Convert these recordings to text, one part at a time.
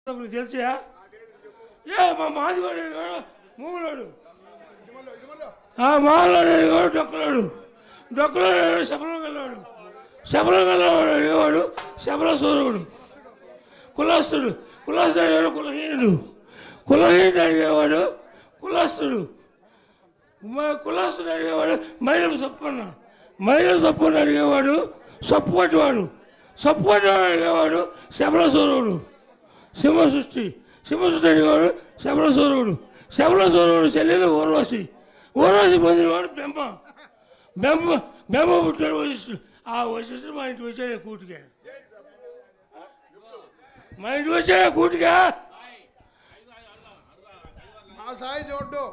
తెలుసా? ఏ మా మాదివాడు మూగలాడు, మాగలాడు, డొక్కలాడు, డొక్కలాడు, శబరం గల్లాడు, శబరం గల్లవాడు అనేవాడు శబర సూర్యుడు. కులస్తుడు, కులస్తుడు అనేవాడు కులహీనుడు, కులహీనుడు అడిగేవాడు కులస్తుడు, కులస్తుడు అడిగేవాడు మైలకు సొప్పన్న, మైలకు సొప్పన్న అడిగేవాడు సొప్పు పట్టివాడు, సొప్పు పట్టివాడు అడిగేవాడు శబర సూర్యుడు. సింహ సృష్టి, సింహ సృష్టి అడిగేవాడు శబర సూర్యుడు, శబర సూర్యుడు చెల్లెలు ఊర్వశి, ఊర్వశి పొందినవాడు బెంబ, బెంబ బెంబ పుట్టాడు వశిష్ఠుడు. ఆ వశిష్ఠుడు మా ఇంటికి వచ్చాడు కూటిగా, మా ఇంటికి వచ్చాడు కూటిగా. మా సాయి చూడ్డు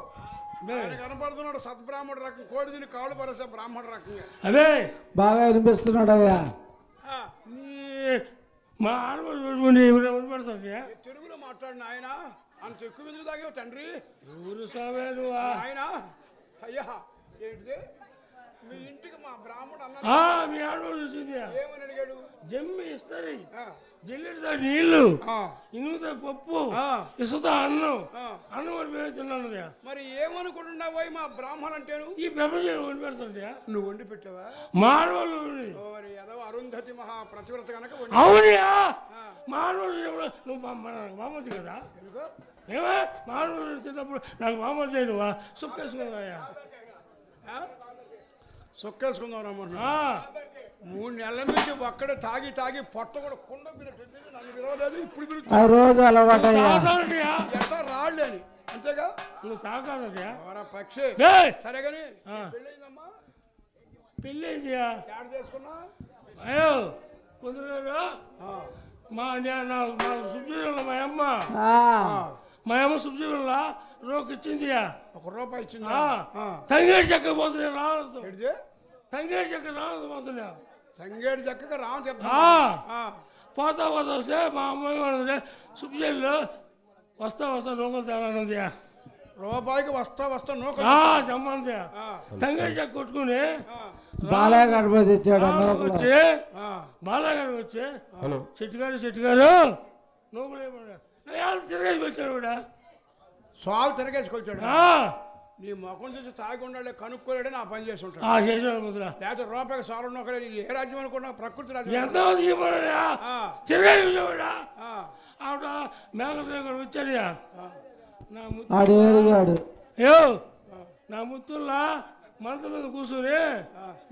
కనపడుతున్నాడు సద్బ్రాహ్మణుడు రకం, కోడి తిని కాళ్ళు పరసే బ్రాహ్మణుడు రకంగా అదే బాగా వినిపిస్తున్నాడు అయ్యా. మా ఆడపడుతుంది వినపడుతుంది. తెలుగులో మాట్లాడిన ఆయన అంత ఎక్కువ ఎందుకు తాగేవు తండ్రి? ఊరు స్వామి నువ్వా ఆయన అయ్యా ఏంటిది మీ ఇంటికి మా బ్రాహ్మణుడు అన్న మీ ఆడపడు చూసింది ఏమని అడిగాడు? జమ్మి ఇస్తారు, జల్లితో నీళ్లు, ఇనుముతో పప్పు, ఇసుత అన్నం, అన్నం కూడా మేము తిన్నాను. మరి ఏమనుకుంటున్నావు మా బ్రాహ్మణులు అంటేను? ఈ ప్రపంచం వండి పెడుతుంది. నువ్వు వండి పెట్టావా? మా ఆడవాళ్ళు మరి ఏదో అరుంధతి మహా ప్రతివ్రత కనుక అవునయా, మా ఆడవాళ్ళు నువ్వు మామూలు కదా, ఏమా మా ఆడవాళ్ళు తిన్నప్పుడు నాకు మామూలు నువ్వా సుక్కేసుకున్నాయా, సొక్కేసుకుందాం రమ్మన్నా. 3 నెలల నుంచి ఒక్కడే తాగి తాగి పొట్ట కూడా కుండ నన్ను విరవలేదు. ఇప్పుడు రోజు అలవాటు ఎట్లా రాళ్ళు అని అంతేగా నువ్వు తాగాదయ్యా పక్షి. సరే కానీ పెళ్ళయిందమ్మా, పెళ్ళైంది చేసుకున్నా అయ్యో కుదరలేదు. మా సుబ్జీవనంలో మా అమ్మ సుబ్జీవనంలో రోకి ఇచ్చింది, ₹1 ఇచ్చింది. తంగేడు చెక్క పోతున్నాయి రావద్దు, తంగేడు చెక్క రావద్దు పోతున్నా, సంగేడు చెక్కగా రామ పోతా పోతా వస్తే మా అమ్మాయి సుబ్జీలు వస్తా వస్తా నూకలు తేరానుంది, ₹1 వస్తా నూకలు జమ్మంది. తంగేడు చెక్క కొట్టుకుని బాలయ్య తెచ్చాడు వచ్చి, బాలయ్య గారు వచ్చి చెట్టు గారు నూకలు ఏమన్నా తిరిగేసి వచ్చాడు కూడా సాగు తిరగేసుకొచ్చాడు. నీ ముఖం చూసి తాగి ఉండాలి కనుక్కోలేడని ఆ పని చేసి ఉంటాడు. లేకపోతే రూపాయికి సారు నొక్కలేదు. ఏ రాజ్యం అనుకున్నా ప్రకృతి రాజ్యం. తిరగేసాడా ఆవిడ మేఘ వచ్చాడు నా ముత్తుల్లా మంత మీద కూర్చొని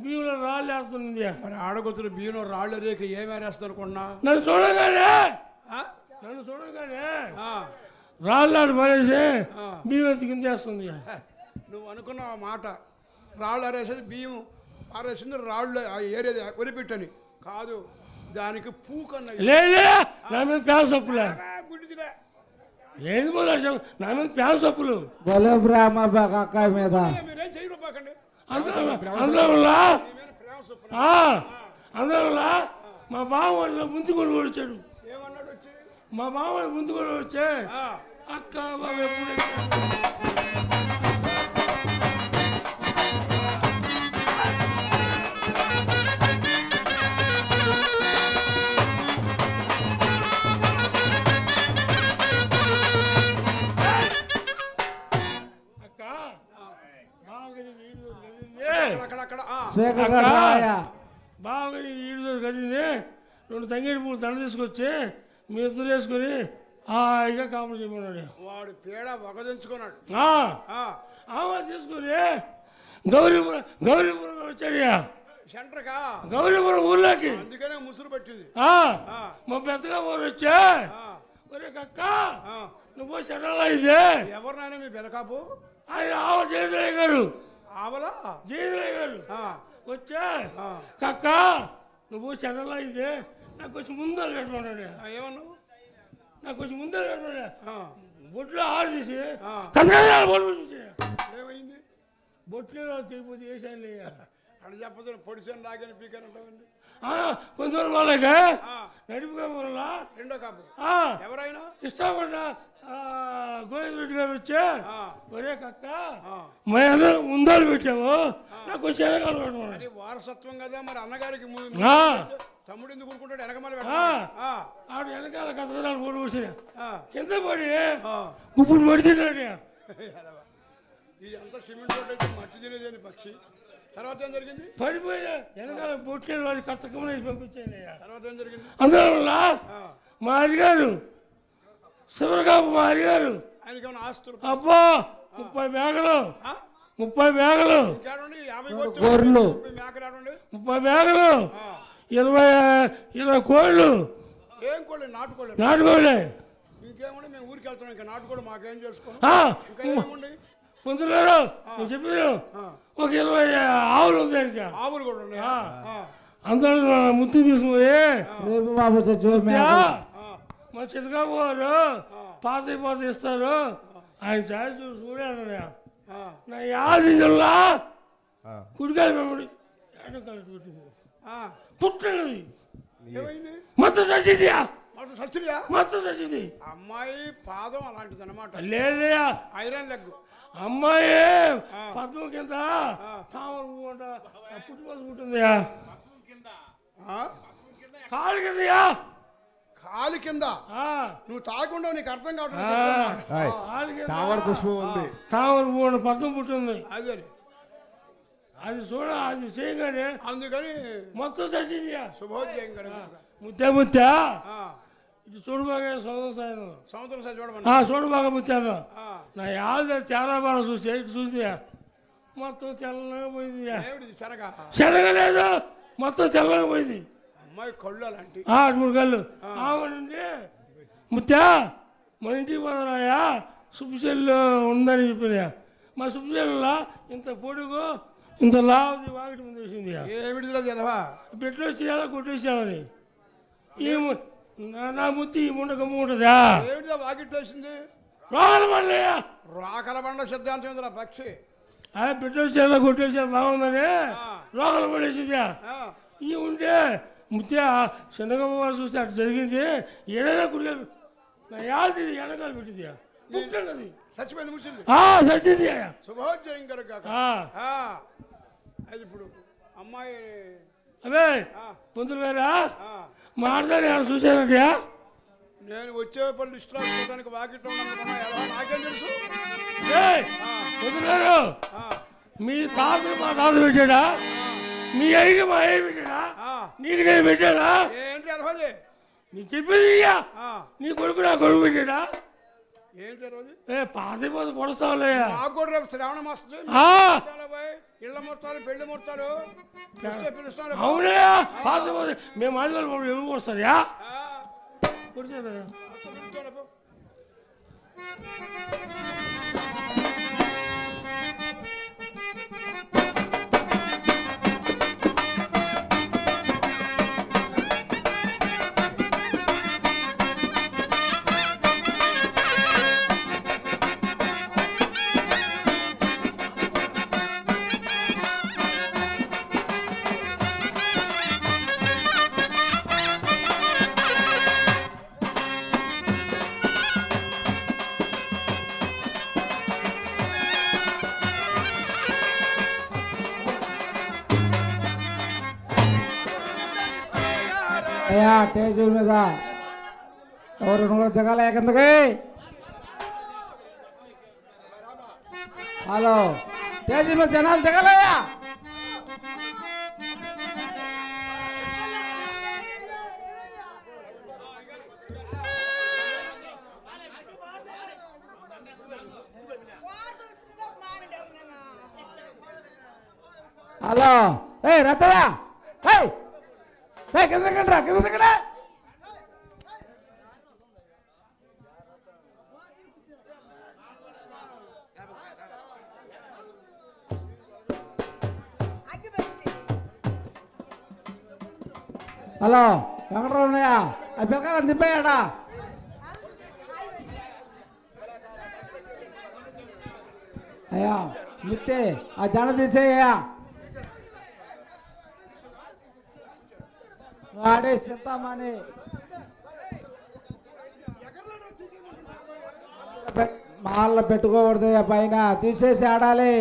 బియ్యంలో రాళ్ళు వేస్తుంది. మరి ఆడగొత్తులు బియ్యంలో రాళ్ళు రేఖ ఏమేరేస్తారు అనుకున్నా? నన్ను చూడగానే రాళ్ళాడు పడేసి బియ్యం ఎత్తి కింద వేస్తుంది. నువ్వు అనుకున్న మాట రాళ్ళు ఆరేసేది బియ్యం ఆరేసింది రాళ్ళు ఏరేది వరిపెట్టని కాదు, దానికి పూకన్న లేదే నా మీద ప్యాన్ సప్పులే ఏది నా మీద ప్యాన్ సప్పులు అక్కాయ మీద మీరేం చేయకండి. అందులో మా బావ ముందు కూడా వచ్చాడు. ఏమన్నాడు వచ్చి? మా బావ ముందు కూడా వచ్చే అక్క బాబు ఎప్పుడు బావగారి ఈడు కలిగింది. 2 తంగేడు పూలు దండ తీసుకొచ్చి మీ ఇద్దరు వేసుకొని హాయిగా కాపులు చేయమన్నాడు. వాడు పేడ వగదించుకున్నాడు. తీసుకుని గౌరీపురం వచ్చాడు సెంటర్గా, గౌరీపురం ఊర్లోకి. అందుకనే ముసురు పట్టింది. మా పెద్దగా ఊరు వచ్చా ఒరే కక్క నువ్వు సెంటర్లో అయితే ఎవరినైనా మీ పెదకాపు ఆయన ఆవ జయదరయ్య గారు, ఆవలా జయదరయ్య గారు వచ్చా కక్క నువ్వు సెంటర్లో అయితే నాకు కొంచెం ముందర కట్టమన్నాడు. ఏమన్నావు? నాకు కొంచెం ముందర కట్టమన్నా బొట్లో ఆరు తీసి కథ బొట్లు చూసి ఏమైంది? బొట్లో తిరిగిపోతే వేసాను అక్కడ చెప్పదు పొడిసాను రాగానే పీకానంటావండి. కొంచెం వాళ్ళకి నడిపిగా రెండో కాపు ఎవరైనా ఇష్టపడ్డా గోవింద రెడ్డి గారు వచ్చా ఒరే కక్క మేము ముందర పెట్టావు నాకు వచ్చి వెనకాల పెట్టమని. వారసత్వం కదా మరి అన్నగారికి తమ్ముడు ఎందుకు ఊరుకుంటాడు? వెనకమని ఆవిడ వెనకాల కథనాలు కూడా కూర్చుని కింద పడి ఇప్పుడు పడితేనాడు ఇదంతా సిమెంట్ రోడ్ అయితే మట్టి తినేదేని పక్షి. తర్వాత ఏం జరిగింది? పడిపోయినా వెనకాల బొట్టే వాళ్ళు కత్తకమని పంపించాను. తర్వాత ఏం జరిగింది? అందువల్ల మా అడిగారు శివరకాపు మా అడిగారు ఆయనకి ఏమైనా ఆస్తులు? అబ్బా 30 మేకలు 30 మేకలు 50 గొర్రెలు 30 మేకలు 20 కోళ్ళు. ఏం కోళ్ళు? నాటుకోళ్ళు. నాటుకోళ్ళే. ఇంకేముండి? మేము ఊరికి వెళ్తున్నాం. ఇంకా నాటుకోళ్ళు మాకేం చేసుకోవాలి? ఇంకా ఏముండి? పొందుతారు నేను చెప్పాను. ఒక 20 ఆవులు ఉంది. ఆవులు కూడా ఉన్నాయా? అందరూ ముత్తి తీసుకుని రేపు బాబు చచ్చిపోయి మా చిన్నకాపు వారు పాత ఇస్తారు. ఆయన ఛాయ్ చూసి చూడాను. నా యాదిల్లా కుడికాయ పెంబడి ఎడకాయ పెట్టింది పుట్టినది మొత్తం చచ్చిందియా. మొత్తం చచ్చింది. అమ్మాయి పాదం అలాంటిది అనమాట. లేదయా ఐరన్ లెగ్. అమ్మాయి పద్మం కింద తామర పుట్టుకోసం పుట్టిందియా. కాలు కిందయా. కాలు కింద. నువ్వు తాకుండా నీకు అర్థం కావట్లేదు. తామర పుష్పం ఉంది. తామర పువ్వు పద్మం పుట్టింది. అదే అది చూడ అది చేయగానే అందుకని మొత్తం చచ్చిందియా. శుభోదయం ముత్తా ఇటు చూడబాగా సంవత్సరం చూడబాగా ముత్తాను. నా యాద చాలా బాగా చూసి ఇటు చూసియా మొత్తం తెల్లగా పోయింది. శనగ లేదు మొత్తం తెల్లగా పోయింది. అమ్మాయి కళ్ళు అలాంటి 3 కళ్ళు. ఆమె ముత్తా మన ఇంటికి పోదాయా సుబ్బుచెల్లు ఉందని చెప్పినా. మా సుబ్బుచెల్లులా ఇంత పొడుగు ఇంత లావుది వాకిటి ముందు వేసింది. పెట్లు వచ్చినా కొట్టేసామని నా ముత్తి ఈ ముండ గమ్ము ఉంటుందా? వాకిట్లో వేసింది రోగల బండయా. రోకల బండ సిద్ధాంతం పక్షి. అదే పెట్లు వచ్చేలా కొట్టేసా బాగుందని రోగల పడేసిందా. ఈ ఉంటే ముత్తే చిన్నగమ్మ చూస్తే అటు జరిగింది. ఏడైనా కుడికాలు నా యాది వెనకాల పెట్టింది. పుట్టన్నది చచ్చిపోయింది. ముచ్చింది. చచ్చింది. శుభోదయం కనుక అది ఇప్పుడు అమ్మాయి అవే పొందులు గారా మాడదాన్ని ఏమైనా చూసానంటయా? నేను వచ్చే పళ్ళు ఇష్టడానికి వాకిట్లో నాకేం తెలుసు? పొందులు గారు మీ తాత మా తాత పెట్టాడా? మీ అయ్యకి మా అయ్య పెట్టాడా? నీకు నేను పెట్టాడా? ఏంటి అర్హది? నీకు చెప్పేది నీ కొడుకు నా కొడుకు పెట్టాడా? ఏంటి రోజు పాత పోతే పొడుస్తావులే. నాకు కూడా రేపు శ్రావణం వస్తుంది. ఇళ్ళ మొత్తాలు పెళ్లి మొత్తాలు పిలుస్తాను. అవునే పాత పోతే మేము ఆదివారం ఎవరు వస్తారా? అయ్యా స్టేజ్ మీద ఎవరు కూడా దిగాల కిందకి. హలో స్టేజ్ మీద జనాలు దిగాలయ్యా. హలో రతరా కింద దిగండిరా కింద దిగడా. హలో వెంకటరావు ఉన్నాయా? ఆ పిల్లకాయలు దింపాయాడా? అయ్యా మిత్తే ఆ జన తీసేయ్యా. వాడే చింతామణి మాల్లో పెట్టుకోకూడదు. పైన తీసేసి ఆడాలి.